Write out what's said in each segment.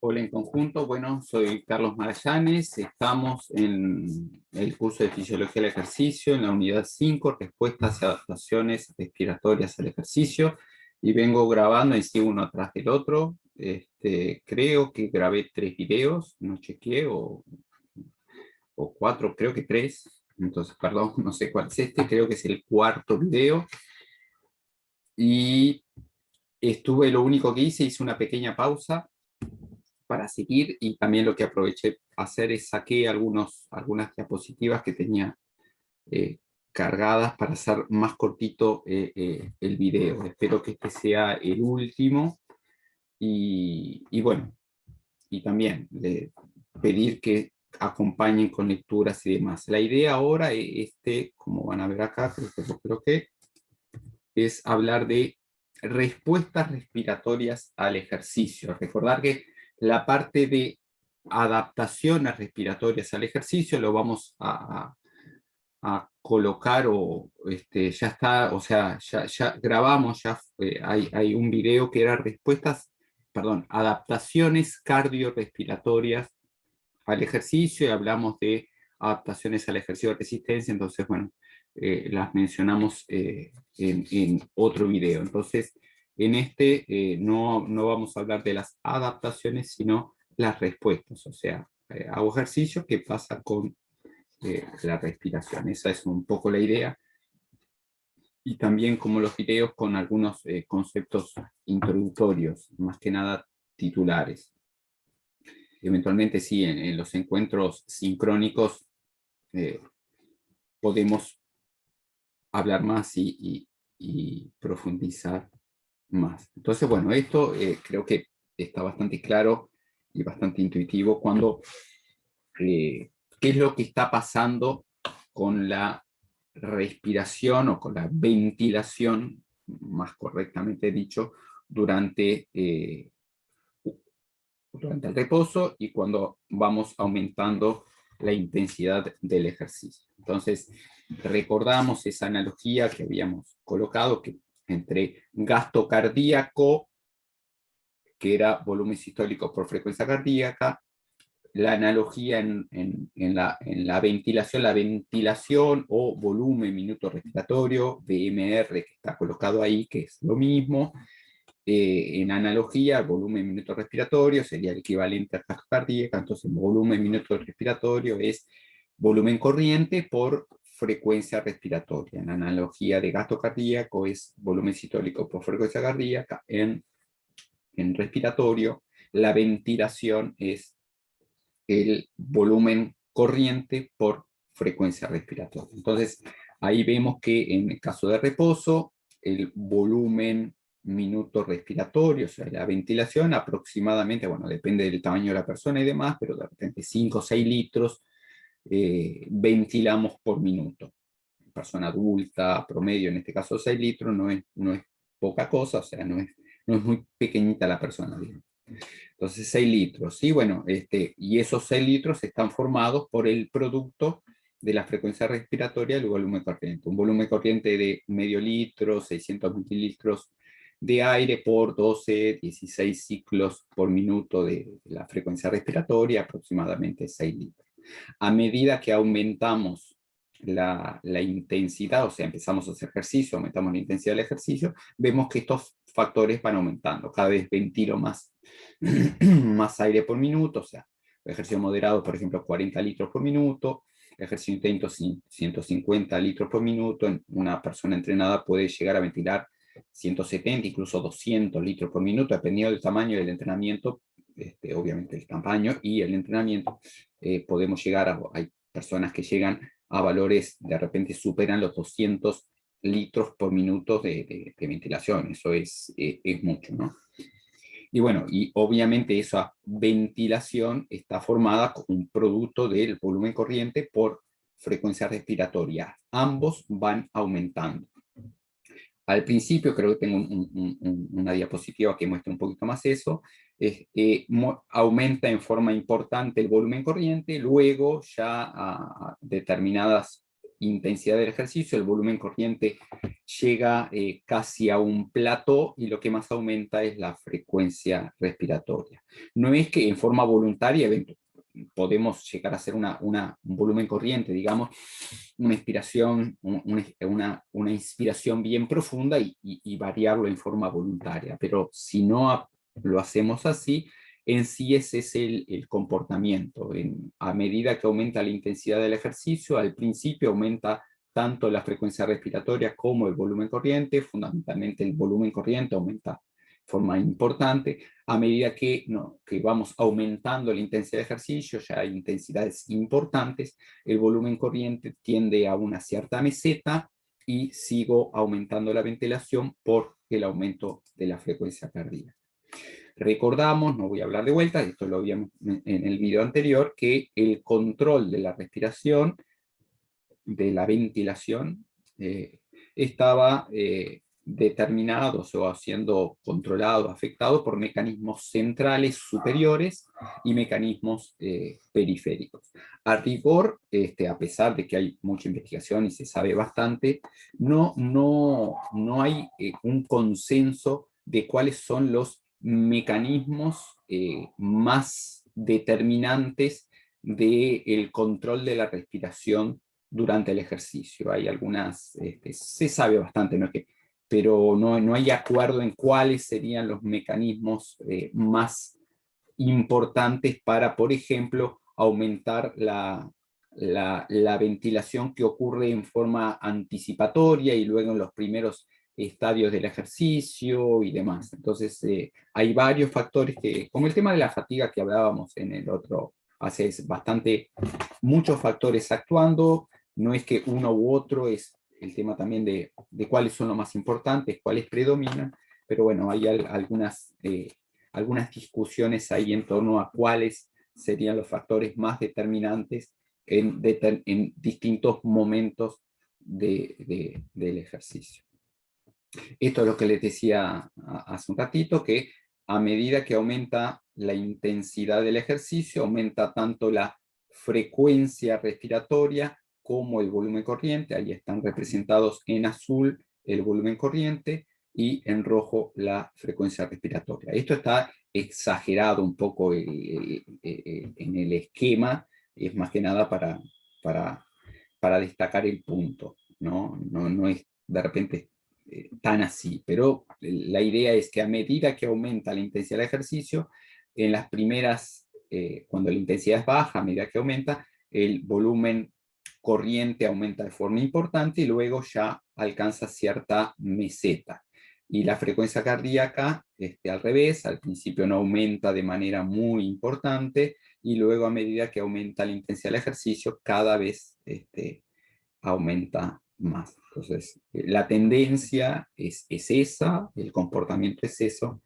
Hola en conjunto, bueno, soy Carlos Magallanes, estamos en el curso de Fisiología del Ejercicio, en la unidad 5, respuestas y adaptaciones respiratorias al ejercicio, y vengo grabando en sí uno atrás del otro. Creo que grabé 3 videos, no chequeé, o 4, creo que 3, entonces perdón, no sé cuál es creo que es el cuarto video, y lo único que hice una pequeña pausa para seguir, y también lo que aproveché hacer es saqué algunas diapositivas que tenía cargadas para hacer más cortito el video. Espero que este sea el último, y bueno, y también pedir que acompañen con lecturas y demás. La idea ahora, como van a ver acá, creo que es hablar de respuestas respiratorias al ejercicio. Recordar que la parte de adaptaciones respiratorias al ejercicio lo vamos a colocar, ya está, o sea, ya grabamos, hay un video que era adaptaciones cardiorrespiratorias al ejercicio, y hablamos de adaptaciones al ejercicio de resistencia. Entonces, bueno, las mencionamos en otro video. Entonces, en no vamos a hablar de las adaptaciones, sino las respuestas. O sea, hago ejercicio, ¿qué pasa con la respiración? Esa es un poco la idea. Y también, como los videos, con algunos conceptos introductorios, más que nada titulares. Eventualmente sí, en los encuentros sincrónicos podemos hablar más y profundizar más. Entonces, bueno, esto creo que está bastante claro y bastante intuitivo qué es lo que está pasando con la respiración o con la ventilación, más correctamente dicho, durante el reposo y cuando vamos aumentando la intensidad del ejercicio. Entonces, recordamos esa analogía que habíamos colocado entre gasto cardíaco, que era volumen sistólico por frecuencia cardíaca, la analogía en la ventilación o volumen minuto respiratorio, VMR, que está colocado ahí, que es lo mismo. En analogía, volumen minuto respiratorio sería el equivalente a gasto cardíaca. Entonces, volumen minuto respiratorio es volumen corriente por frecuencia respiratoria. En analogía de gasto cardíaco es volumen sistólico por frecuencia cardíaca. En respiratorio, la ventilación es el volumen corriente por frecuencia respiratoria. Entonces, ahí vemos que en el caso de reposo, el volumen minuto respiratorio, o sea, la ventilación aproximadamente, bueno, depende del tamaño de la persona y demás, pero de repente 5 o 6 litros ventilamos por minuto. Persona adulta, promedio, en este caso 6 litros, no es poca cosa, o sea, no es muy pequeñita la persona, digamos. Entonces 6 litros, ¿sí? Bueno, y esos 6 litros están formados por el producto de la frecuencia respiratoria y el volumen corriente. Un volumen corriente de medio litro, 600 mililitros de aire por 12, 16 ciclos por minuto de la frecuencia respiratoria, aproximadamente 6 litros. A medida que aumentamos la intensidad, o sea, empezamos a hacer ejercicio, aumentamos la intensidad del ejercicio, vemos que estos factores van aumentando. Cada vez ventilo más, más aire por minuto, o sea, ejercicio moderado, por ejemplo, 40 litros por minuto, ejercicio intenso 150 litros por minuto. Una persona entrenada puede llegar a ventilar 170, incluso 200 litros por minuto, dependiendo del tamaño del entrenamiento. Obviamente el tamaño y el entrenamiento, podemos llegar hay personas que llegan a valores, de repente superan los 200 litros por minuto de ventilación. Eso es mucho, ¿no? Y bueno, y obviamente esa ventilación está formada con un producto del volumen corriente por frecuencia respiratoria. Ambos van aumentando. Al principio, creo que tengo una diapositiva que muestra un poquito más eso, aumenta en forma importante el volumen corriente, luego ya a determinadas intensidad del ejercicio, el volumen corriente llega casi a un plató y lo que más aumenta es la frecuencia respiratoria. No es que en forma voluntaria podemos llegar a hacer un volumen corriente, digamos, una inspiración, una inspiración bien profunda y variarlo en forma voluntaria, pero si no lo hacemos así, en sí ese es el comportamiento. A medida que aumenta la intensidad del ejercicio, al principio aumenta tanto la frecuencia respiratoria como el volumen corriente, fundamentalmente el volumen corriente aumenta de forma importante. A medida que vamos aumentando la intensidad de ejercicio, ya hay intensidades importantes, el volumen corriente tiende a una cierta meseta y sigo aumentando la ventilación por el aumento de la frecuencia cardíaca. Recordamos, no voy a hablar de vuelta, esto lo vimos en el video anterior, que el control de la respiración, de la ventilación, estaba determinado o siendo controlado, afectado por mecanismos centrales superiores y mecanismos periféricos. A rigor, a pesar de que hay mucha investigación y se sabe bastante, no hay un consenso de cuáles son los mecanismos más determinantes del control de la respiración durante el ejercicio. Hay algunas, se sabe bastante, ¿no? Pero no hay acuerdo en cuáles serían los mecanismos más importantes para, por ejemplo, aumentar la ventilación que ocurre en forma anticipatoria y luego en los primeros estadios del ejercicio y demás. Entonces, hay varios factores que, como el tema de la fatiga que hablábamos en el otro, hace bastante, muchos factores actuando, no es que uno u otro, es el tema también de cuáles son los más importantes, cuáles predominan, pero bueno, hay algunas discusiones ahí en torno a cuáles serían los factores más determinantes en distintos momentos del ejercicio. Esto es lo que les decía hace un ratito, que a medida que aumenta la intensidad del ejercicio, aumenta tanto la frecuencia respiratoria como el volumen corriente. Ahí están representados en azul el volumen corriente y en rojo la frecuencia respiratoria. Esto está exagerado un poco en el esquema, es más que nada para destacar el punto, no es de repente tan así, pero la idea es que a medida que aumenta la intensidad del ejercicio, en las primeras, cuando la intensidad es baja, a medida que aumenta, el volumen corriente aumenta de forma importante y luego ya alcanza cierta meseta. Y la frecuencia cardíaca, al revés, al principio no aumenta de manera muy importante y luego a medida que aumenta la intensidad del ejercicio, cada vez aumenta más. Entonces, la tendencia es esa, el comportamiento es eso.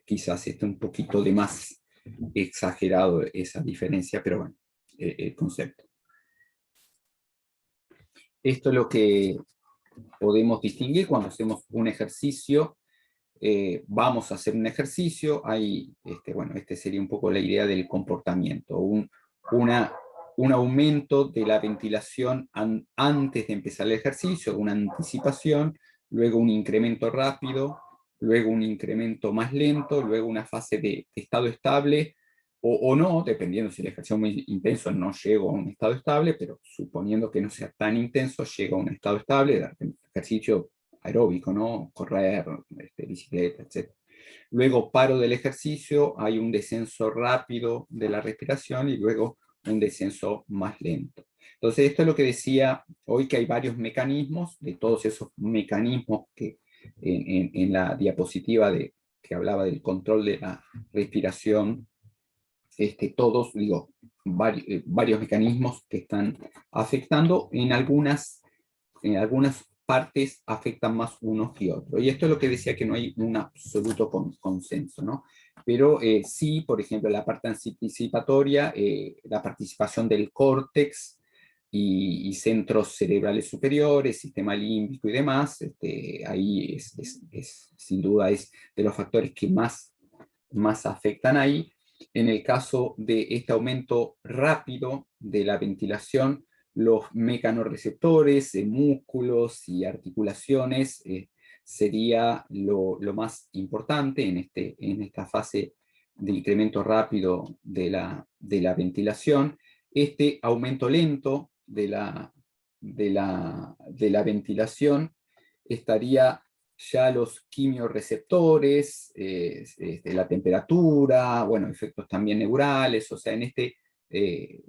Quizás esté un poquito de más exagerado esa diferencia, pero bueno, el concepto. Esto es lo que podemos distinguir cuando hacemos un ejercicio. Vamos a hacer un ejercicio, hay, bueno, sería un poco la idea del comportamiento, un aumento de la ventilación antes de empezar el ejercicio, una anticipación, luego un incremento rápido, luego un incremento más lento, luego una fase de estado estable, o no, dependiendo si el ejercicio es muy intenso, no llego a un estado estable, pero suponiendo que no sea tan intenso, llego a un estado estable, ejercicio aeróbico, ¿no? Correr, bicicleta, etc. Luego paro del ejercicio, hay un descenso rápido de la respiración y luego un descenso más lento. Entonces, esto es lo que decía hoy, que hay varios mecanismos, de todos esos mecanismos que en la diapositiva que hablaba del control de la respiración, todos, digo, varios mecanismos que están afectando, en algunas partes afectan más unos que otros. Y esto es lo que decía, que no hay un absoluto consenso, ¿no? Pero sí, por ejemplo, la parte anticipatoria, la participación del córtex y centros cerebrales superiores, sistema límbico y demás, ahí sin duda es de los factores que más afectan ahí. En el caso de este aumento rápido de la ventilación, los mecanorreceptores, músculos y articulaciones sería lo más importante en esta fase de incremento rápido de la ventilación. Este aumento lento de la ventilación estaría ya los quimiorreceptores, la temperatura, bueno, efectos también neurales, o sea,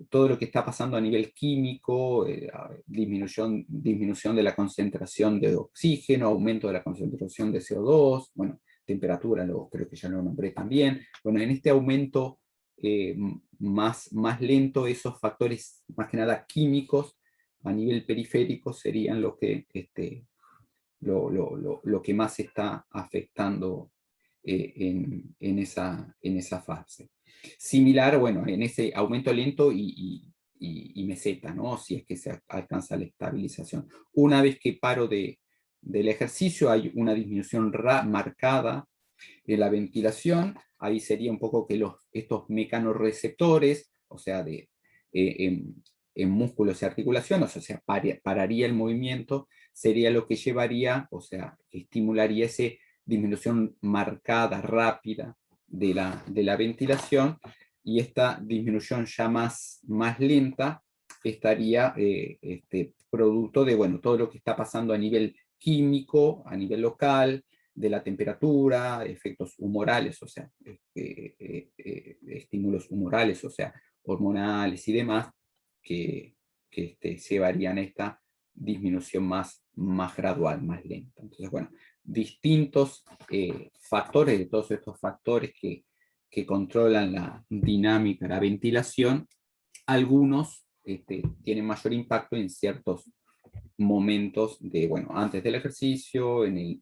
todo lo que está pasando a nivel químico, disminución de la concentración de oxígeno, aumento de la concentración de CO2, bueno, temperatura, creo que ya lo nombré también. Bueno, en este aumento más lento, esos factores, más que nada químicos, a nivel periférico, serían lo que más está afectando en esa fase. Similar, bueno, en ese aumento lento y meseta, ¿no? Si es que se alcanza la estabilización. Una vez que paro del ejercicio, hay una disminución marcada de la ventilación. Ahí sería un poco que estos mecanorreceptores, o sea, en músculos y articulaciones, o sea, pararía el movimiento, sería lo que llevaría, o sea, estimularía esa disminución marcada, rápida de la ventilación, y esta disminución ya más lenta estaría producto de, bueno, todo lo que está pasando a nivel químico, a nivel local, de la temperatura, efectos humorales, o sea, estímulos humorales, o sea, hormonales y demás, que llevarían esta disminución más gradual, más lenta. Entonces, bueno, distintos factores, de todos estos factores que controlan la dinámica, la ventilación, algunos tienen mayor impacto en ciertos momentos de, bueno, antes del ejercicio, en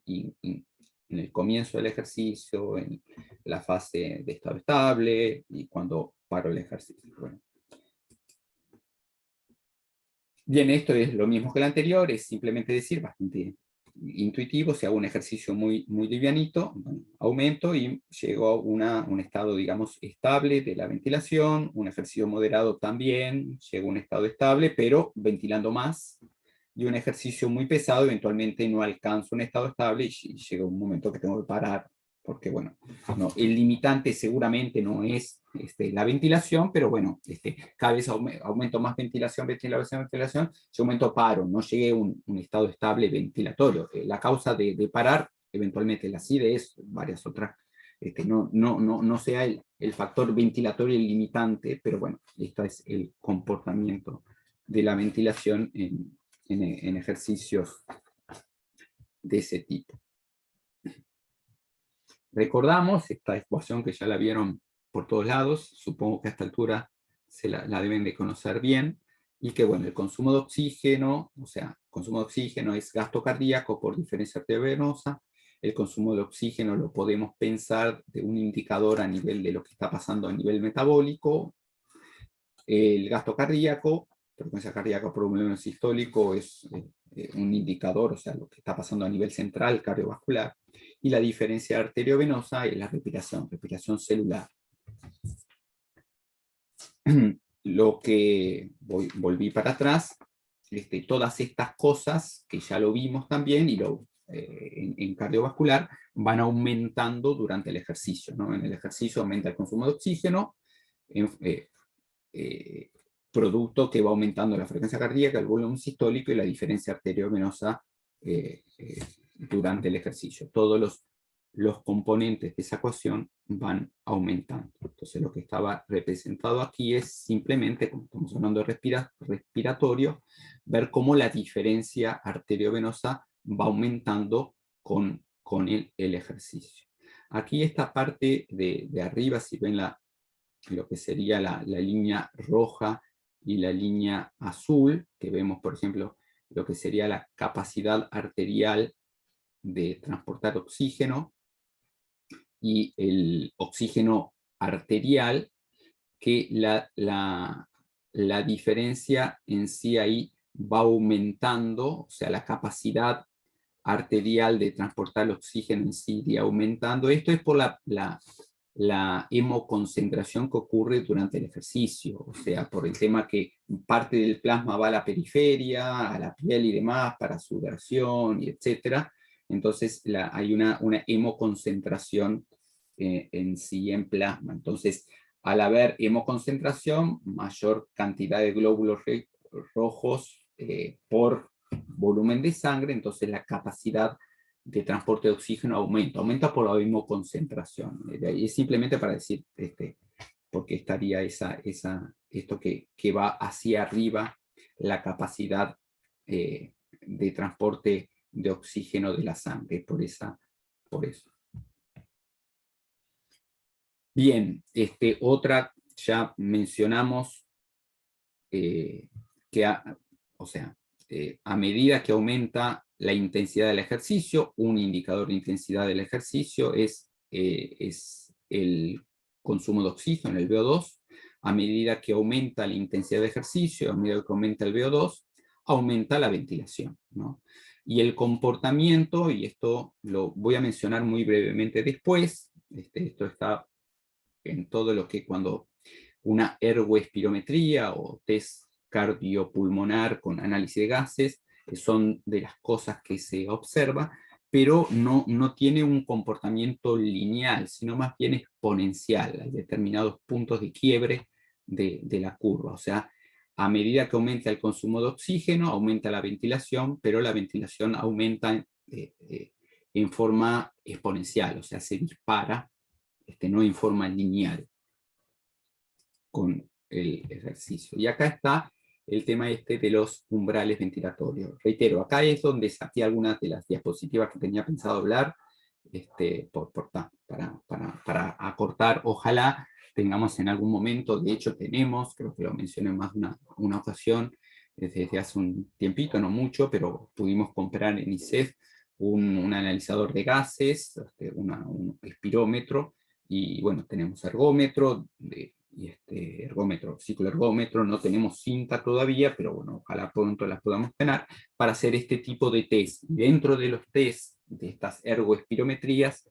el comienzo del ejercicio, en la fase de estado estable y cuando paro el ejercicio. Bueno. Bien, esto es lo mismo que el anterior, es simplemente decir, bastante intuitivo, si hago un ejercicio muy livianito, bueno, aumento y llego a un estado, digamos, estable de la ventilación, un ejercicio moderado también, llego a un estado estable, pero ventilando más, y un ejercicio muy pesado, eventualmente no alcanzo un estado estable y llega un momento que tengo que parar, porque bueno, no, el limitante seguramente no es la ventilación, pero bueno, cada vez aumento más ventilación, yo aumento paro, no llegué a un estado estable ventilatorio. La causa de parar, eventualmente la acidez, varias otras, no sea el factor ventilatorio el limitante, pero bueno, este es el comportamiento de la ventilación en ejercicios de ese tipo. Recordamos esta ecuación que ya la vieron por todos lados, supongo que a esta altura la deben de conocer bien, y que bueno, el consumo de oxígeno, o sea, consumo de oxígeno es gasto cardíaco por diferencia arteriovenosa. El consumo de oxígeno lo podemos pensar de un indicador a nivel de lo que está pasando a nivel metabólico. El gasto cardíaco, frecuencia cardíaca por volumen sistólico, es un indicador, o sea, lo que está pasando a nivel central cardiovascular, y la diferencia arteriovenosa es la respiración celular. Lo que volví para atrás, todas estas cosas que ya lo vimos también, y en cardiovascular, van aumentando durante el ejercicio, ¿no? En el ejercicio aumenta el consumo de oxígeno, producto que va aumentando la frecuencia cardíaca, el volumen sistólico y la diferencia arteriovenosa durante el ejercicio. Todos los componentes de esa ecuación van aumentando. Entonces lo que estaba representado aquí es simplemente, como estamos hablando de respiratorio, ver cómo la diferencia arteriovenosa va aumentando con el ejercicio. Aquí esta parte de arriba, si ven lo que sería la línea roja y la línea azul, que vemos, por ejemplo, lo que sería la capacidad arterial de transportar oxígeno, y el oxígeno arterial, que la diferencia en sí ahí va aumentando, o sea, la capacidad arterial de transportar el oxígeno en sí iría aumentando. Esto es por la hemoconcentración que ocurre durante el ejercicio, o sea, por el tema que parte del plasma va a la periferia, a la piel y demás, para sudoración y etcétera. Entonces hay una hemoconcentración en sí en plasma. Entonces, al haber hemoconcentración, mayor cantidad de glóbulos rojos por volumen de sangre, entonces la capacidad de transporte de oxígeno aumenta por la hemoconcentración. Es simplemente para decir porque estaría esto que va hacia arriba la capacidad de transporte de oxígeno de la sangre, por eso. Bien, otra, ya mencionamos que, o sea, a medida que aumenta la intensidad del ejercicio, un indicador de intensidad del ejercicio es el consumo de oxígeno, el VO2. A medida que aumenta la intensidad de ejercicio, a medida que aumenta el VO2, aumenta la ventilación, ¿no? Y el comportamiento, y esto lo voy a mencionar muy brevemente después, esto está en todo lo que cuando una ergoespirometría o test cardiopulmonar con análisis de gases, que son de las cosas que se observa, pero no tiene un comportamiento lineal, sino más bien exponencial. Hay determinados puntos de quiebre de la curva. O sea, a medida que aumenta el consumo de oxígeno, aumenta la ventilación, pero la ventilación aumenta en forma exponencial, o sea, se dispara, no en forma lineal con el ejercicio. Y acá está el tema de los umbrales ventilatorios. Reitero, acá es donde saqué algunas de las diapositivas que tenía pensado hablar, para acortar. Ojalá tengamos en algún momento, de hecho tenemos, creo que lo mencioné en más de una ocasión, desde hace un tiempito, no mucho, pero pudimos comprar en ISEF un analizador de gases, un espirómetro, y bueno, tenemos ergómetro, ergómetro, cicloergómetro, no tenemos cinta todavía, pero bueno, ojalá pronto las podamos tener, para hacer este tipo de test. Dentro de los test de estas ergoespirometrías,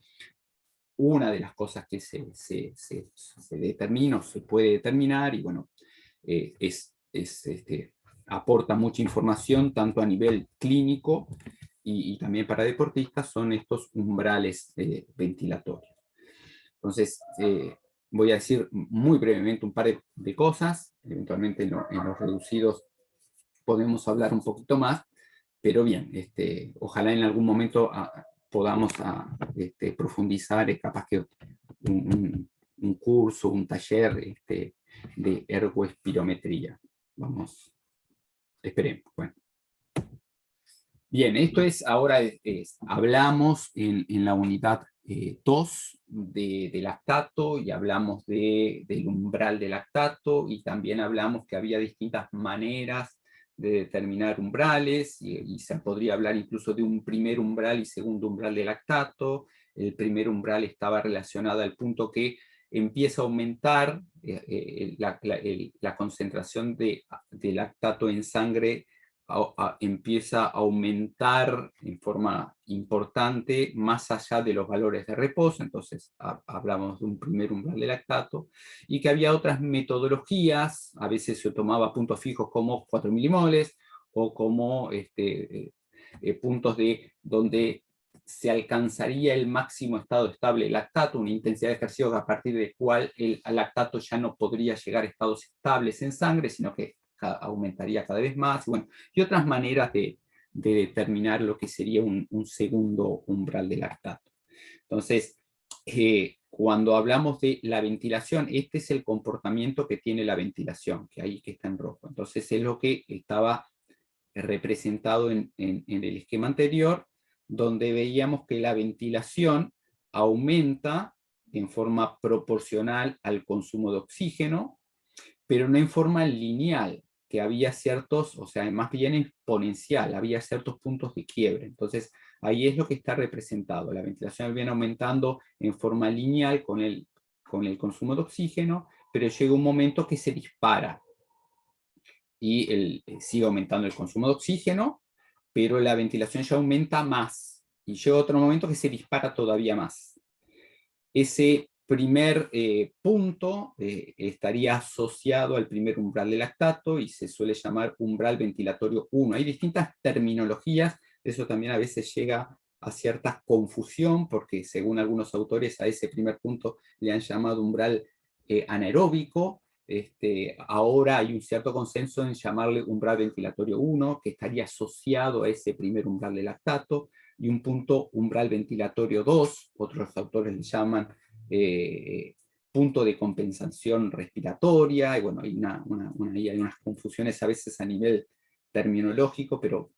una de las cosas que se determina o se puede determinar, y bueno, aporta mucha información tanto a nivel clínico y también para deportistas, son estos umbrales ventilatorios. Entonces, voy a decir muy brevemente un par de cosas, eventualmente en los reducidos podemos hablar un poquito más, pero bien, ojalá en algún momento podamos profundizar, capaz que un curso, un taller de ergoespirometría. Vamos, esperemos. Bueno. Bien, esto es, ahora hablamos en la unidad 2 de lactato, y hablamos del umbral de lactato, y también hablamos que había distintas maneras de determinar umbrales, y se podría hablar incluso de un primer umbral y segundo umbral de lactato. El primer umbral estaba relacionado al punto que empieza a aumentar la concentración de lactato en sangre, empieza a aumentar en forma importante más allá de los valores de reposo. Entonces hablamos de un primer umbral de lactato, y que había otras metodologías, a veces se tomaba puntos fijos como 4 milimoles, o como puntos donde se alcanzaría el máximo estado estable de lactato, una intensidad de ejercicio a partir del cual el lactato ya no podría llegar a estados estables en sangre, sino que aumentaría cada vez más, y otras maneras de determinar lo que sería un segundo umbral de lactato. Entonces, cuando hablamos de la ventilación, este es el comportamiento que tiene la ventilación, que ahí que está en rojo. Entonces es lo que estaba representado en el esquema anterior, donde veíamos que la ventilación aumenta en forma proporcional al consumo de oxígeno, pero no en forma lineal, que había ciertos, o sea, más bien exponencial, había ciertos puntos de quiebre. Entonces, ahí es lo que está representado. La ventilación viene aumentando en forma lineal con el consumo de oxígeno, pero llega un momento que se dispara, y sigue aumentando el consumo de oxígeno, pero la ventilación ya aumenta más, y llega otro momento que se dispara todavía más. Ese primer punto estaría asociado al primer umbral de lactato y se suele llamar umbral ventilatorio 1. Hay distintas terminologías, eso también a veces llega a cierta confusión, porque según algunos autores a ese primer punto le han llamado umbral anaeróbico. Ahora hay un cierto consenso en llamarle umbral ventilatorio 1, que estaría asociado a ese primer umbral de lactato, y un punto umbral ventilatorio 2, otros autores le llaman punto de compensación respiratoria, y bueno, hay hay unas confusiones a veces a nivel terminológico, pero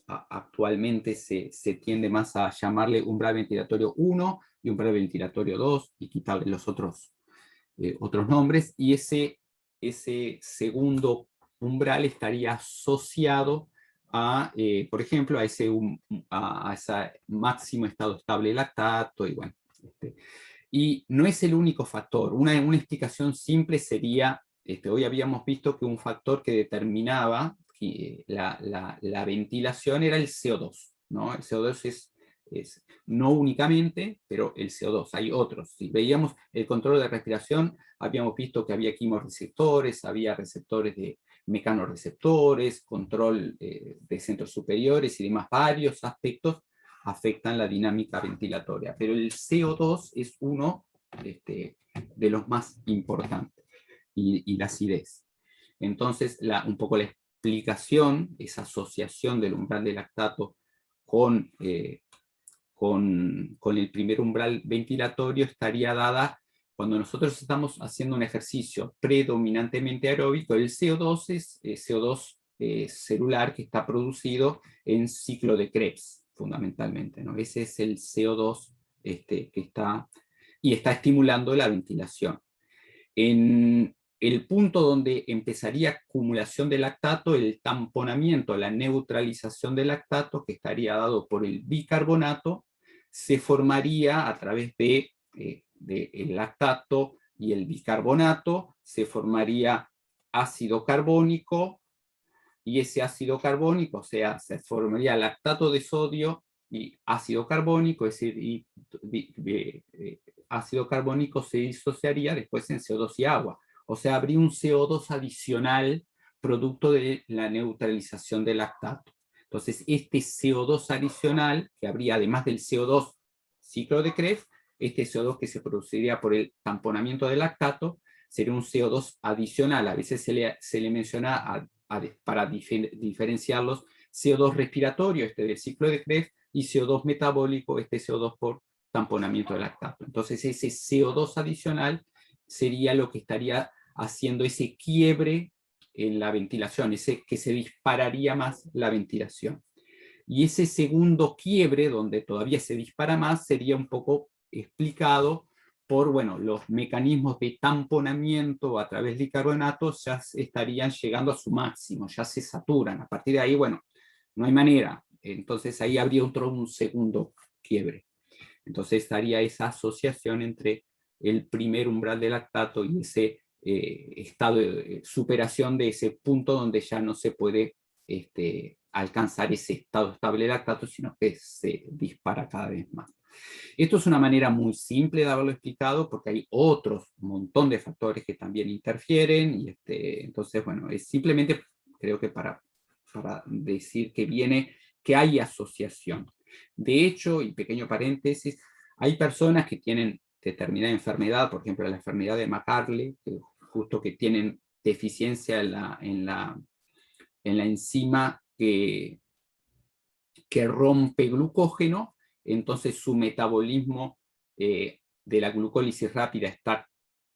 actualmente se tiende más a llamarle umbral ventilatorio 1 y umbral ventilatorio 2, y quitarle los otros nombres, y ese segundo umbral estaría asociado a, por ejemplo, a ese máximo estado estable de lactato, y bueno, y no es el único factor. Una explicación simple sería, hoy habíamos visto que un factor que determinaba la ventilación era el CO2, ¿no? El CO2 es no únicamente, pero el CO2, hay otros. Si veíamos el control de respiración, habíamos visto que había quimioreceptores, había receptores de mecanorreceptores, control de centros superiores y demás, varios aspectos afectan la dinámica ventilatoria, pero el CO2 es uno de los más importantes, y la acidez. Entonces, un poco la explicación, esa asociación del umbral de lactato con el primer umbral ventilatorio estaría dada cuando nosotros estamos haciendo un ejercicio predominantemente aeróbico. El CO2 es CO2 celular que está producido en ciclo de Krebs, fundamentalmente, ¿no? Ese es el CO2 que está estimulando la ventilación. En el punto donde empezaría acumulación de lactato, el tamponamiento, la neutralización del lactato, que estaría dado por el bicarbonato, se formaría a través de el lactato y el bicarbonato, se formaría ácido carbónico, y ese ácido carbónico, o sea, se formaría lactato de sodio y ácido carbónico, es decir, ácido carbónico se disociaría después en CO2 y agua. O sea, habría un CO2 adicional producto de la neutralización del lactato. Entonces, este CO2 adicional, que habría además del CO2 ciclo de Krebs, este CO2 que se produciría por el tamponamiento del lactato, sería un CO2 adicional. A veces se le menciona para diferenciarlos, CO2 respiratorio, del ciclo de Krebs, y CO2 metabólico, CO2 por tamponamiento de lactato. Entonces ese CO2 adicional sería lo que estaría haciendo ese quiebre en la ventilación, que se dispararía más la ventilación. Y ese segundo quiebre, donde todavía se dispara más, sería un poco explicado por los mecanismos de tamponamiento a través de carbonatos. Ya estarían llegando a su máximo, ya se saturan. A partir de ahí, no hay manera. Entonces ahí habría un segundo quiebre. Entonces estaría esa asociación entre el primer umbral de lactato y ese estado de superación de ese punto donde ya no se puede alcanzar ese estado estable de lactato, sino que se dispara cada vez más. Esto es una manera muy simple de haberlo explicado, porque hay otros montón de factores que también interfieren, y entonces, es simplemente, creo que para decir que hay asociación. De hecho, y pequeño paréntesis, hay personas que tienen determinada enfermedad, por ejemplo, la enfermedad de Macarle, justo que tienen deficiencia en la enzima que rompe glucógeno. Entonces su metabolismo de la glucólisis rápida está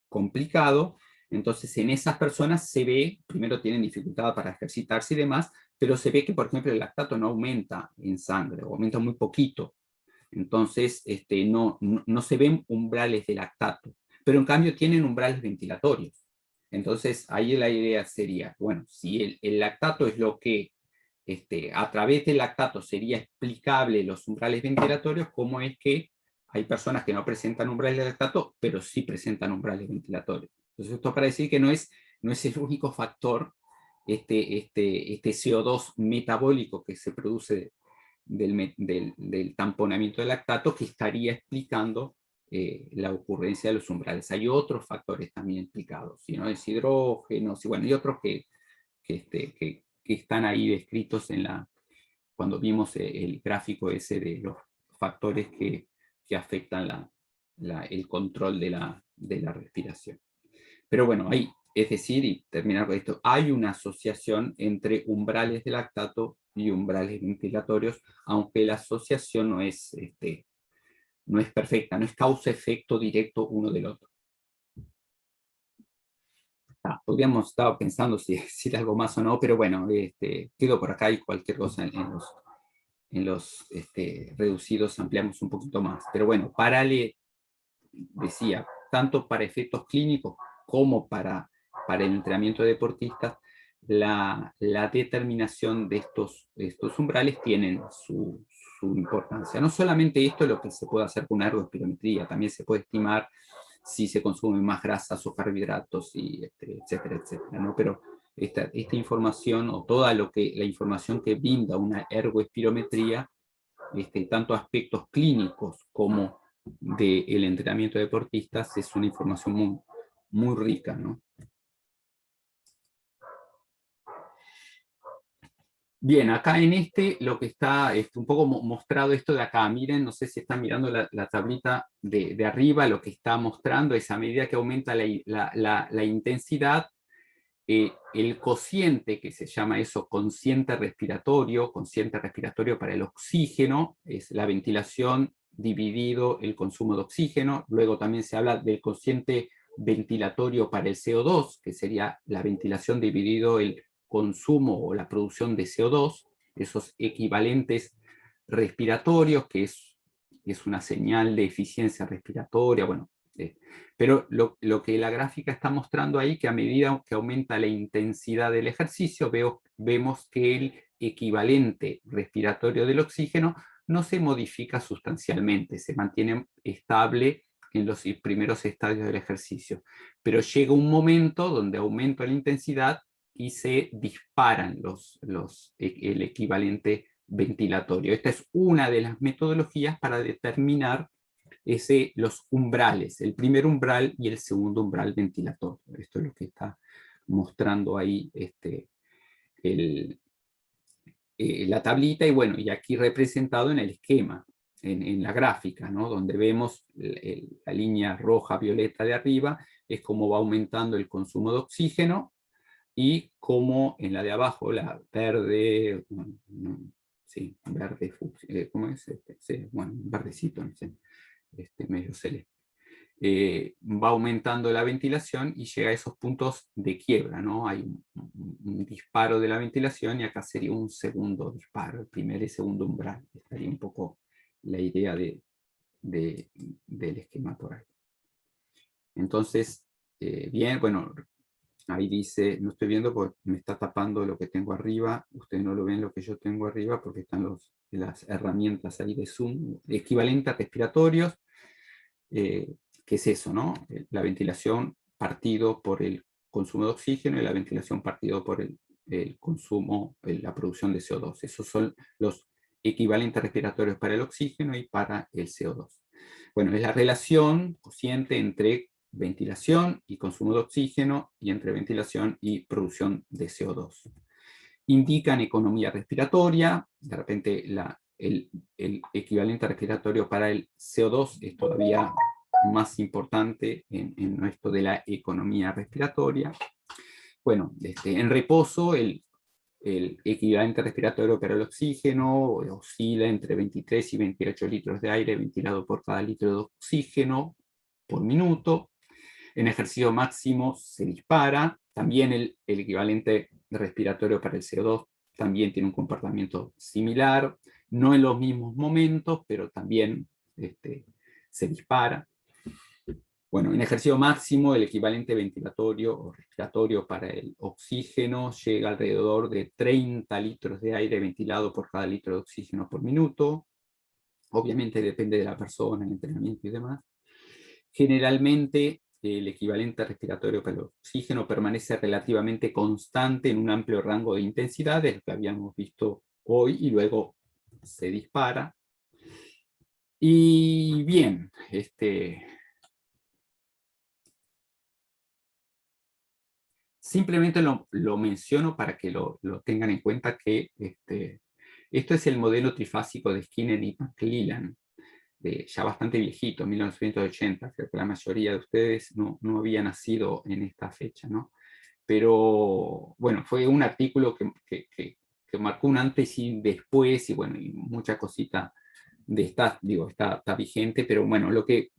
complicado. Entonces en esas personas se ve, primero tienen dificultad para ejercitarse y demás, pero se ve que, por ejemplo, el lactato no aumenta en sangre, o aumenta muy poquito. Entonces no se ven umbrales de lactato, pero en cambio tienen umbrales ventilatorios. Entonces ahí la idea sería, si el lactato es lo que a través del lactato sería explicable los umbrales ventilatorios, ¿cómo es que hay personas que no presentan umbrales de lactato, pero sí presentan umbrales ventilatorios? Entonces esto para decir que no es el único factor, este CO2 metabólico que se produce del tamponamiento del lactato, que estaría explicando la ocurrencia de los umbrales. Hay otros factores también implicados, ¿sí? ¿No? Deshidrógenos, y bueno, y otros que están ahí descritos cuando vimos el gráfico ese de los factores que afectan el control de la respiración. Pero bueno, es decir, y terminar con esto, hay una asociación entre umbrales de lactato y umbrales ventilatorios, aunque la asociación no es perfecta, no es causa-efecto directo uno del otro. Podríamos estar pensando si decir algo más o no, pero bueno, quedo por acá y cualquier cosa en los reducidos ampliamos un poquito más. Pero bueno, decía, tanto para efectos clínicos como para el entrenamiento de deportistas, la determinación de estos umbrales tienen su importancia. No solamente esto es lo que se puede hacer con una ergospirometría, también se puede estimar si se consumen más grasas o carbohidratos, y etcétera, etcétera, ¿no? Pero esta información, o toda la información que brinda una ergoespirometría, tanto aspectos clínicos como del entrenamiento de deportistas, es una información muy, muy rica, ¿no? Bien, acá en lo que está un poco mostrado esto de acá, miren, no sé si están mirando la tablita de arriba, lo que está mostrando es a medida que aumenta la intensidad, el cociente, que se llama eso, cociente respiratorio para el oxígeno, es la ventilación dividido el consumo de oxígeno. Luego también se habla del cociente ventilatorio para el CO2, que sería la ventilación dividido el consumo o la producción de CO2, esos equivalentes respiratorios, que es una señal de eficiencia respiratoria, bueno. Pero lo que la gráfica está mostrando ahí, que a medida que aumenta la intensidad del ejercicio, vemos que el equivalente respiratorio del oxígeno no se modifica sustancialmente, se mantiene estable en los primeros estadios del ejercicio. Pero llega un momento donde aumenta la intensidad y se disparan el equivalente ventilatorio. Esta es una de las metodologías para determinar los umbrales, el primer umbral y el segundo umbral ventilatorio. Esto es lo que está mostrando ahí la tablita, y bueno, y aquí representado en el esquema, en la gráfica, ¿no? Donde vemos la línea roja, violeta de arriba, es cómo va aumentando el consumo de oxígeno, y cómo en la de abajo, la verde, sí, verde, ¿cómo es? Sí, bueno, verdecito, no sé, medio celeste. Va aumentando la ventilación y llega a esos puntos de quiebra, ¿no? Hay un disparo de la ventilación, y acá sería un segundo disparo, el primer y segundo umbral. Estaría un poco la idea del esquema por ahí. Entonces, bien, bueno, ahí dice, no estoy viendo porque me está tapando lo que tengo arriba, ustedes no lo ven lo que yo tengo arriba porque están las herramientas ahí de Zoom, equivalentes respiratorios, ¿qué es eso, no? La ventilación partido por el consumo de oxígeno y la ventilación partido por el consumo, la producción de CO2. Esos son los equivalentes respiratorios para el oxígeno y para el CO2. Bueno, es la relación cociente entre ventilación y consumo de oxígeno, y entre ventilación y producción de CO2. Indican economía respiratoria, de repente el equivalente respiratorio para el CO2 es todavía más importante en esto de la economía respiratoria. Bueno, en reposo, el equivalente respiratorio para el oxígeno oscila entre 23 y 28 litros de aire ventilado por cada litro de oxígeno por minuto. En ejercicio máximo se dispara. También el equivalente respiratorio para el CO2 también tiene un comportamiento similar, no en los mismos momentos, pero también se dispara. Bueno, en ejercicio máximo, el equivalente ventilatorio o respiratorio para el oxígeno llega alrededor de 30 litros de aire ventilado por cada litro de oxígeno por minuto. Obviamente depende de la persona, el entrenamiento y demás. Generalmente, el equivalente respiratorio para el oxígeno permanece relativamente constante en un amplio rango de intensidades, que habíamos visto hoy, y luego se dispara. Y bien, simplemente lo menciono para que lo tengan en cuenta que esto es el modelo trifásico de Skinner y McClellan, ya bastante viejito, 1980, creo que la mayoría de ustedes no había nacido en esta fecha, ¿no? Pero bueno, fue un artículo que marcó un antes y después, y bueno, y mucha cosita de esta, digo, está vigente, pero bueno, lo que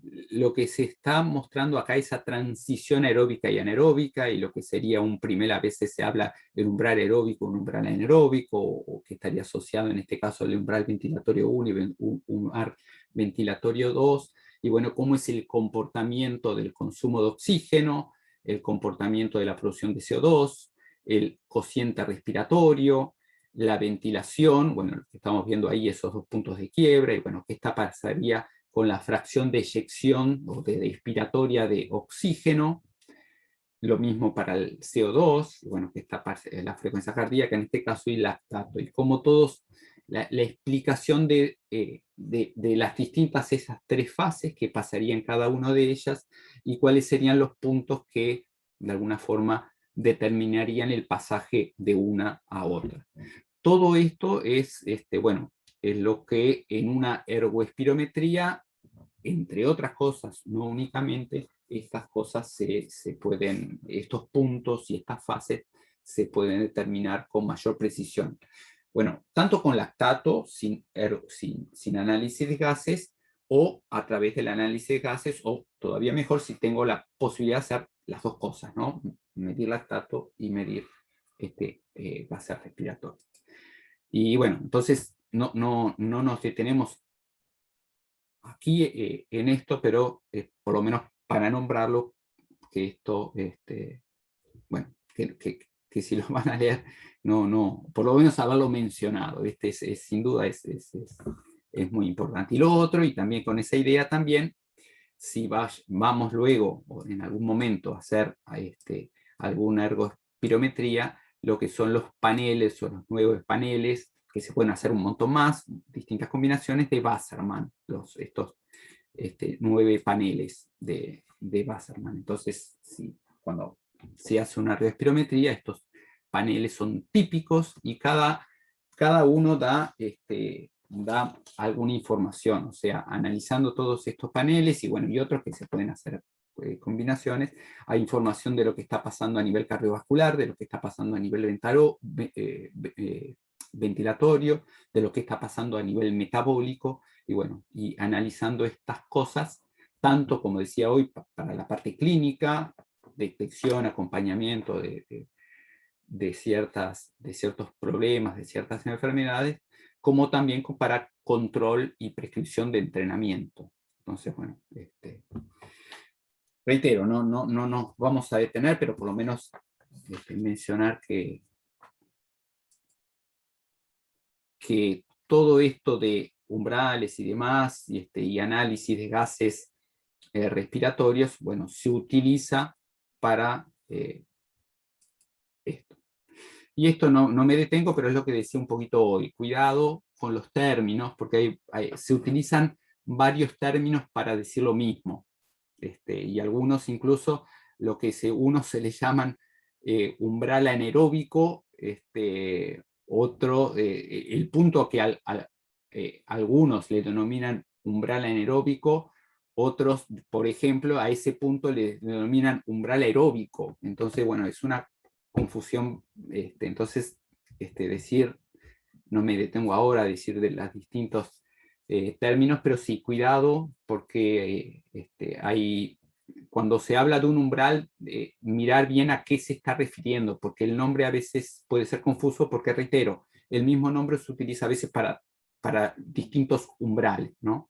se está mostrando acá es esa transición aeróbica y anaeróbica, y lo que sería a veces se habla del umbral aeróbico, un umbral anaeróbico, o que estaría asociado en este caso al umbral ventilatorio 1 y umbral ventilatorio 2, y bueno, cómo es el comportamiento del consumo de oxígeno, el comportamiento de la producción de CO2, el cociente respiratorio, la ventilación, bueno, lo que estamos viendo ahí, esos dos puntos de quiebre, y bueno, qué pasaría con la fracción de eyección o de expiratoria de oxígeno, lo mismo para el CO2, bueno, que está la frecuencia cardíaca en este caso y lactato, y como todos, la explicación de las distintas esas tres fases que pasarían cada una de ellas y cuáles serían los puntos que de alguna forma determinarían el pasaje de una a otra. Todo esto es, bueno, es lo que en una ergoespirometría, entre otras cosas, no únicamente, estas cosas se pueden, estos puntos y estas fases se pueden determinar con mayor precisión. Bueno, tanto con lactato, sin análisis de gases, o a través del análisis de gases, o todavía mejor si tengo la posibilidad de hacer las dos cosas, ¿no? Medir lactato y medir gases respiratorios. Y bueno, entonces no nos detenemos aquí en esto, pero por lo menos para nombrarlo, que esto, bueno, que si lo van a leer, por lo menos haberlo mencionado, sin duda es muy importante. Y lo otro, y también con esa idea también, si vamos luego, o en algún momento, a hacer alguna ergospirometría, lo que son los paneles o los nuevos paneles, que se pueden hacer un montón más, distintas combinaciones de Wassermann, estos 9 paneles de Wassermann. Entonces, cuando se hace una ergospirometría, estos paneles son típicos y cada uno da alguna información, o sea, analizando todos estos paneles y bueno, y otros que se pueden hacer combinaciones, hay información de lo que está pasando a nivel cardiovascular, de lo que está pasando a nivel ventilatorio, de lo que está pasando a nivel metabólico, y bueno, y analizando estas cosas, tanto como decía hoy, para la parte clínica, detección, acompañamiento de ciertos problemas, de ciertas enfermedades, como también para control y prescripción de entrenamiento. Entonces, bueno, reitero, no nos vamos a detener, pero por lo menos mencionar que todo esto de umbrales y demás, y análisis de gases respiratorios, bueno, se utiliza para esto. Y esto no me detengo, pero es lo que decía un poquito hoy. Cuidado con los términos, porque se utilizan varios términos para decir lo mismo. Y algunos incluso lo que unos se le llaman umbral anaeróbico, otro, el punto que algunos le denominan umbral anaeróbico, otros, por ejemplo, a ese punto le denominan umbral aeróbico. Entonces, bueno, es una confusión. Entonces, decir, no me detengo ahora a decir de los distintos términos, pero sí, cuidado, porque cuando se habla de un umbral, mirar bien a qué se está refiriendo, porque el nombre a veces puede ser confuso, porque reitero, el mismo nombre se utiliza a veces para distintos umbrales, ¿no?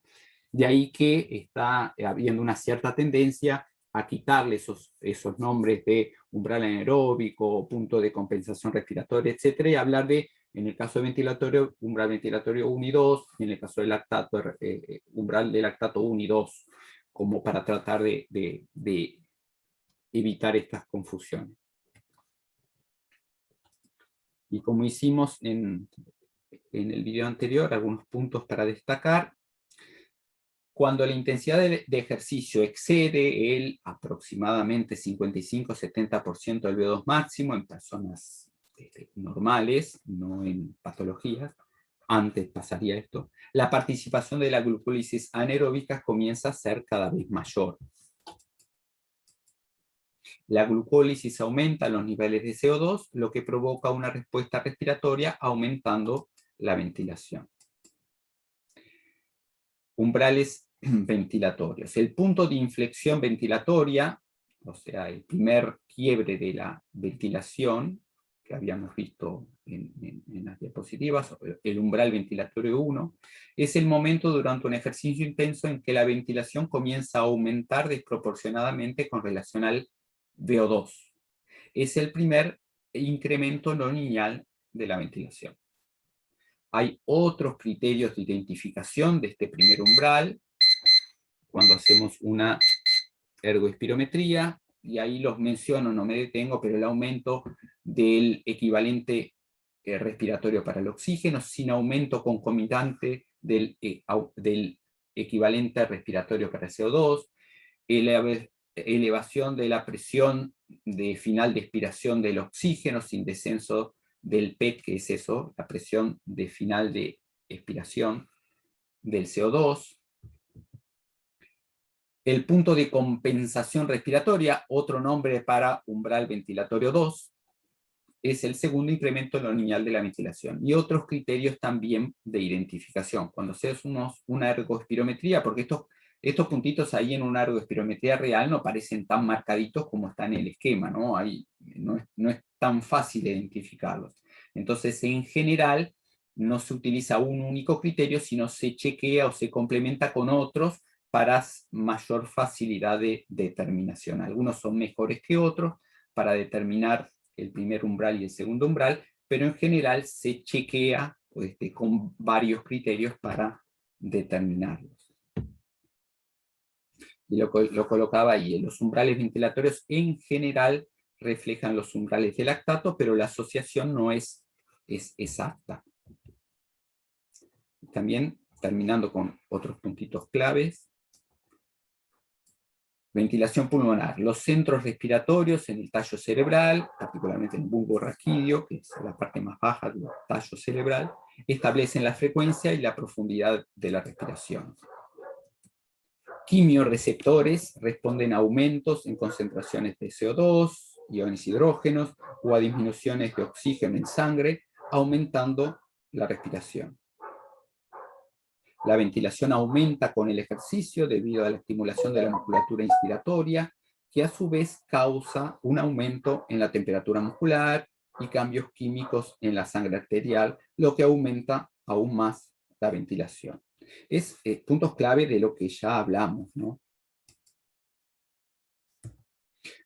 De ahí que está habiendo una cierta tendencia a quitarle esos nombres de umbral anaeróbico, punto de compensación respiratoria, etcétera, y hablar de, en el caso de ventilatorio, umbral ventilatorio 1 y 2, y en el caso de lactato, umbral de lactato 1 y 2, como para tratar de evitar estas confusiones. Y como hicimos en el video anterior, algunos puntos para destacar. Cuando la intensidad de ejercicio excede el aproximadamente 55-70% del VO2 máximo en personas normales, no en patologías, antes pasaría esto, la participación de la glucólisis anaeróbica comienza a ser cada vez mayor. La glucólisis aumenta los niveles de CO2, lo que provoca una respuesta respiratoria aumentando la ventilación. Umbrales ventilatorios. El punto de inflexión ventilatoria, o sea, el primer quiebre de la ventilación, que habíamos visto en las diapositivas, el umbral ventilatorio 1, es el momento durante un ejercicio intenso en que la ventilación comienza a aumentar desproporcionadamente con relación al VO2. Es el primer incremento no lineal de la ventilación. Hay otros criterios de identificación de este primer umbral, cuando hacemos una ergoespirometría, y ahí los menciono, no me detengo, pero el aumento del equivalente respiratorio para el oxígeno, sin aumento concomitante del equivalente respiratorio para el CO2, elevación de la presión de final de expiración del oxígeno, sin descenso del PET, que es eso, la presión de final de expiración del CO2, el punto de compensación respiratoria, otro nombre para umbral ventilatorio 2, es el segundo incremento no lineal de la ventilación. Y otros criterios también de identificación. Cuando haces una ergoespirometría, porque estos puntitos ahí en una ergoespirometría real no parecen tan marcaditos como están en el esquema, ¿no? Ahí no es tan fácil identificarlos. Entonces, en general, no se utiliza un único criterio, sino se chequea o se complementa con otros para mayor facilidad de determinación. Algunos son mejores que otros para determinar el primer umbral y el segundo umbral, pero en general se chequea con varios criterios para determinarlos. Y lo colocaba ahí. Los umbrales ventilatorios en general reflejan los umbrales de lactato, pero la asociación no es exacta. También, terminando con otros puntitos claves, ventilación pulmonar. Los centros respiratorios en el tallo cerebral, particularmente en el bulbo raquídeo, que es la parte más baja del tallo cerebral, establecen la frecuencia y la profundidad de la respiración. Quimioreceptores responden a aumentos en concentraciones de CO2, iones hidrógenos, o a disminuciones de oxígeno en sangre, aumentando la respiración. La ventilación aumenta con el ejercicio debido a la estimulación de la musculatura inspiratoria, que a su vez causa un aumento en la temperatura muscular y cambios químicos en la sangre arterial, lo que aumenta aún más la ventilación. Es puntos clave de lo que ya hablamos, ¿no?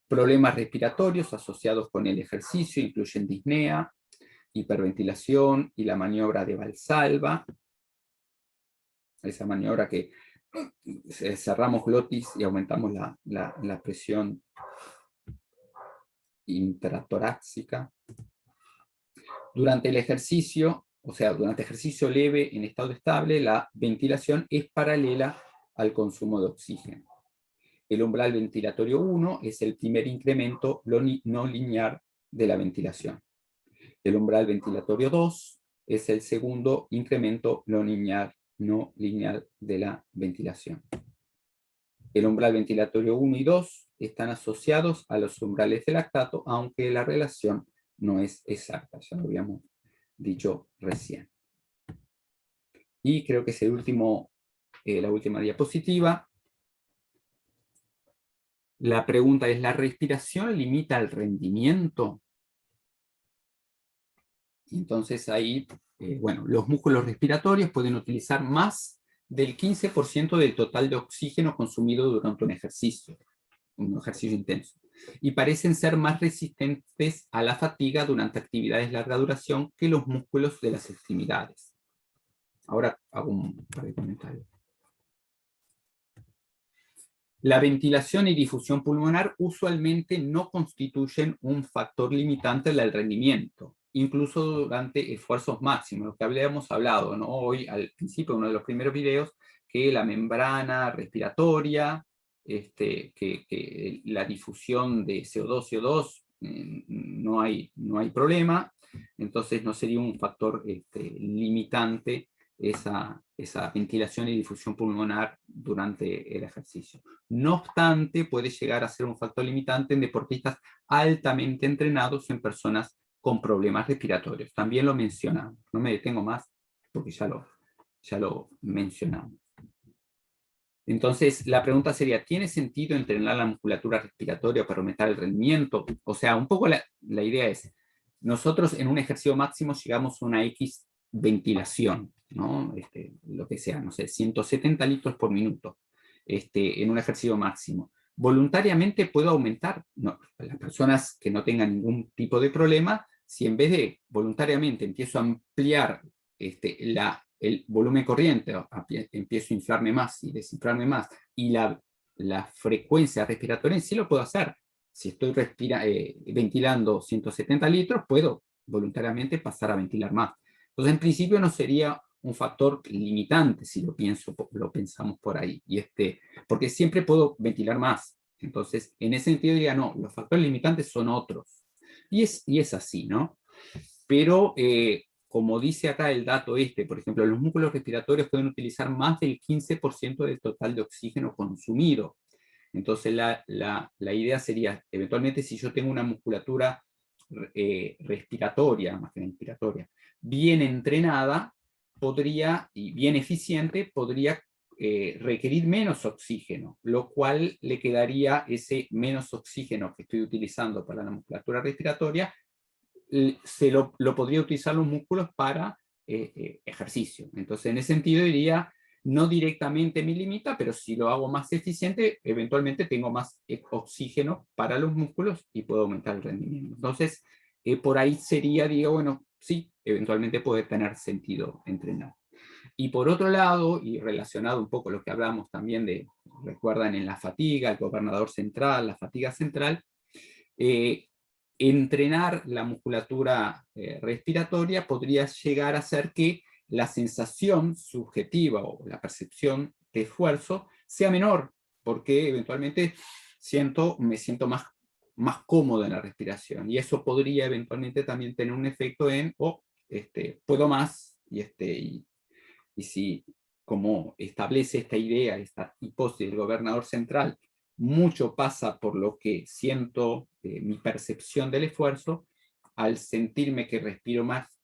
Problemas respiratorios asociados con el ejercicio incluyen disnea, hiperventilación y la maniobra de Valsalva. Esa maniobra que cerramos glotis y aumentamos la presión intratorácica. Durante el ejercicio, o sea, durante ejercicio leve en estado estable, la ventilación es paralela al consumo de oxígeno. El umbral ventilatorio 1 es el primer incremento no lineal de la ventilación. El umbral ventilatorio 2 es el segundo incremento no lineal de la ventilación. El umbral ventilatorio 1 y 2 están asociados a los umbrales de lactato, aunque la relación no es exacta, ya lo habíamos dicho recién. Y creo que es la última diapositiva. La pregunta es, ¿la respiración limita el rendimiento? Entonces ahí, bueno, los músculos respiratorios pueden utilizar más del 15% del total de oxígeno consumido durante un ejercicio intenso, y parecen ser más resistentes a la fatiga durante actividades de larga duración que los músculos de las extremidades. Ahora hago un par de comentarios. La ventilación y difusión pulmonar usualmente no constituyen un factor limitante del rendimiento, incluso durante esfuerzos máximos, lo que habíamos hablado, ¿no? Hoy, al principio, uno de los primeros videos, que la membrana respiratoria, que la difusión de CO2, no hay problema, entonces no sería un factor limitante esa ventilación y difusión pulmonar durante el ejercicio. No obstante, puede llegar a ser un factor limitante en deportistas altamente entrenados, en personas con problemas respiratorios. También lo mencionamos, no me detengo más porque ya lo mencionamos. Entonces, la pregunta sería, ¿tiene sentido entrenar la musculatura respiratoria para aumentar el rendimiento? O sea, un poco la idea es, nosotros en un ejercicio máximo llegamos a una X ventilación, ¿no? Lo que sea, no sé, 170 litros por minuto, en un ejercicio máximo. Voluntariamente puedo aumentar, no, las personas que no tengan ningún tipo de problema, si en vez de voluntariamente empiezo a ampliar el volumen corriente, empiezo a inflarme más y desinflarme más, y la frecuencia respiratoria en sí lo puedo hacer. Si estoy ventilando 170 litros, puedo voluntariamente pasar a ventilar más. Entonces, en principio no sería un factor limitante si lo pensamos por ahí, porque siempre puedo ventilar más. Entonces, en ese sentido diría, no, los factores limitantes son otros. Y es así, ¿no? Pero, como dice acá el dato por ejemplo, los músculos respiratorios pueden utilizar más del 15% del total de oxígeno consumido. Entonces, la idea sería, eventualmente, si yo tengo una musculatura respiratoria, más que inspiratoria, bien entrenada, y bien eficiente, podría requerir menos oxígeno, lo cual le quedaría ese menos oxígeno que estoy utilizando para la musculatura respiratoria, lo podría utilizar los músculos para ejercicio. Entonces, en ese sentido diría, no directamente me limita, pero si lo hago más eficiente, eventualmente tengo más oxígeno para los músculos y puedo aumentar el rendimiento. Entonces, por ahí sería, digo, bueno, sí, eventualmente puede tener sentido entrenar. Y por otro lado, y relacionado un poco a lo que hablamos también recuerdan en la fatiga, el gobernador central, la fatiga central, entrenar la musculatura respiratoria podría llegar a ser que la sensación subjetiva o la percepción de esfuerzo sea menor, porque eventualmente me siento más cómodo en la respiración, y eso podría eventualmente también tener un efecto en, puedo más, y si, como establece esta idea, esta hipótesis del gobernador central, mucho pasa por lo que siento, mi percepción del esfuerzo, al sentirme que respiro más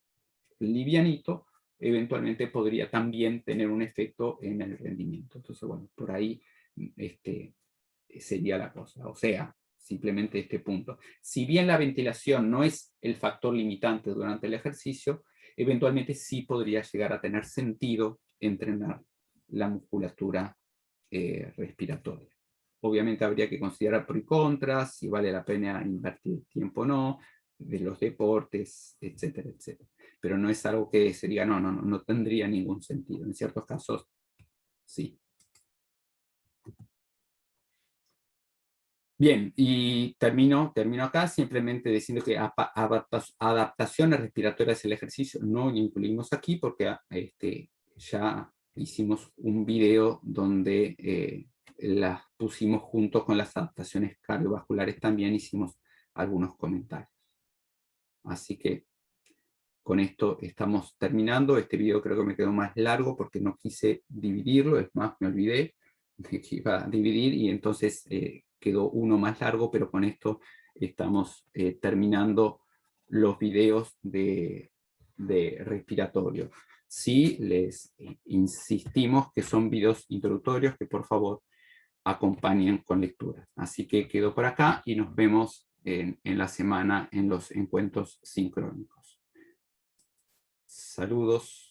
livianito, eventualmente podría también tener un efecto en el rendimiento. Entonces, bueno, por ahí sería la cosa. O sea, simplemente este punto. Si bien la ventilación no es el factor limitante durante el ejercicio, eventualmente sí podría llegar a tener sentido entrenar la musculatura respiratoria. Obviamente habría que considerar pro y contras, si vale la pena invertir tiempo o no, de los deportes, etcétera, etcétera. Pero no es algo que se diga, no tendría ningún sentido. En ciertos casos, sí. Bien, y termino acá simplemente diciendo que adaptaciones respiratorias al ejercicio no incluimos aquí porque ya hicimos un video donde las pusimos junto con las adaptaciones cardiovasculares, también hicimos algunos comentarios. Así que con esto estamos terminando. Este video creo que me quedó más largo porque no quise dividirlo, es más, me olvidé de que iba a dividir y entonces quedó uno más largo, pero con esto estamos terminando los videos de respiratorio. Sí, les insistimos que son videos introductorios que por favor acompañen con lectura. Así que quedo por acá y nos vemos en la semana en los encuentros sincrónicos. Saludos.